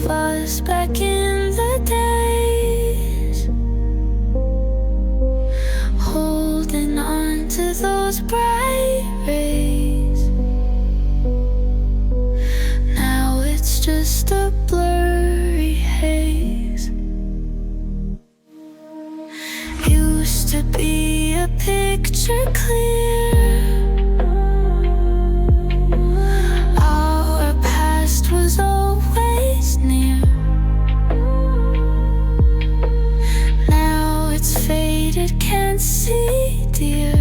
of us back in the days, holding on to those bright rays. Now it's just a blurry haze. Used to be a picture clear, our past was always near. Now it's faded, can't see dear.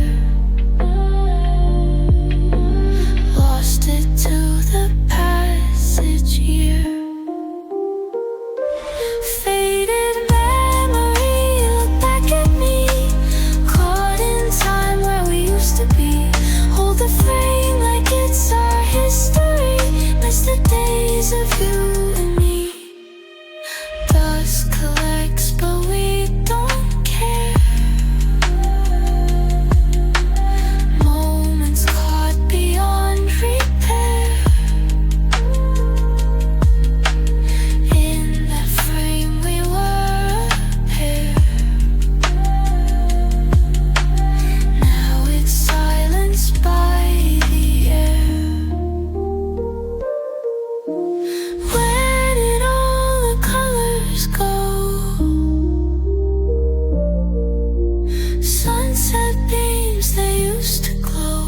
Lost it to the passage year. Faded memory, look back at me, caught in time where we used to be. Hold the frame like it's our history, miss the days of you and me. Dust collects but we don't care. Moments caught beyond repair. In that frame we were a pair. Now it's silenced by the air. Where did all the colors go? Sunset beams, they used to glow.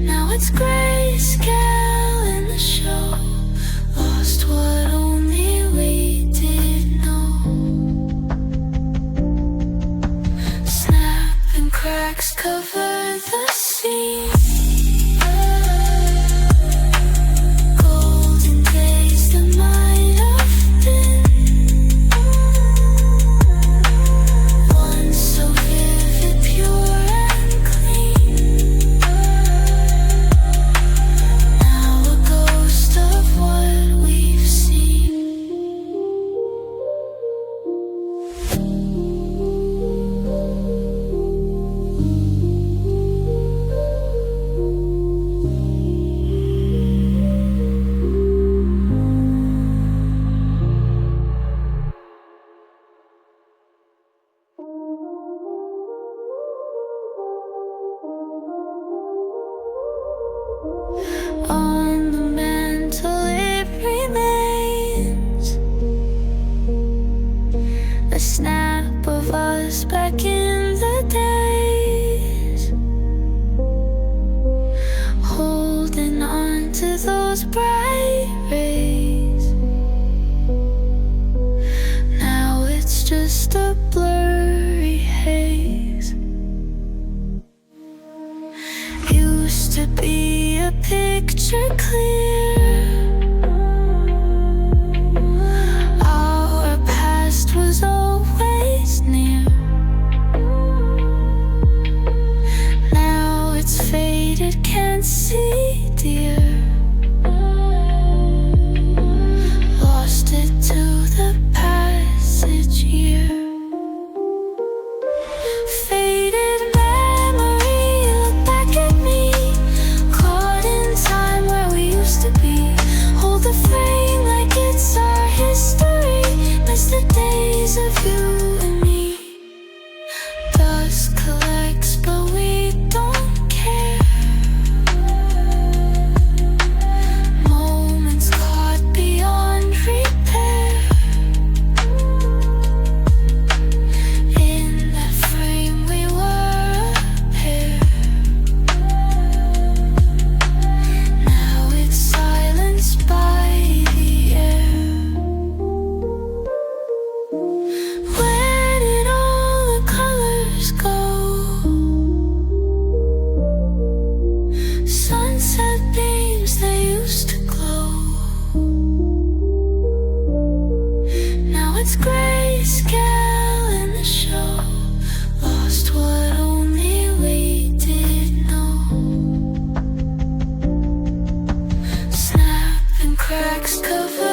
Now it's grayscale in the show. Lost what only we did know. Snap and cracks cover the scene. Golden days that might have been, once so vivid, pure and clean. Now a ghost of what we've seen. On the mantle it remains, a snap of us back in the days, holding on to those bright rays. Now it's just a blurry haze. Used to be a picture clear, our past was always near. Now it's faded, can't see dear. Lost it to the passage year. Faded memory, look back at me, caught in time where we used to be. Hold the frame like it's our history, miss the days of you and me. Dust collects but we don't care. Moments caught beyond repair. In that frame we were a pair. Now it's silenced by the air. Where did all the colors go? Sunset beams, they used to glow. Now it's grayscale in the show. Lost what only we did know. Snap and cracks cover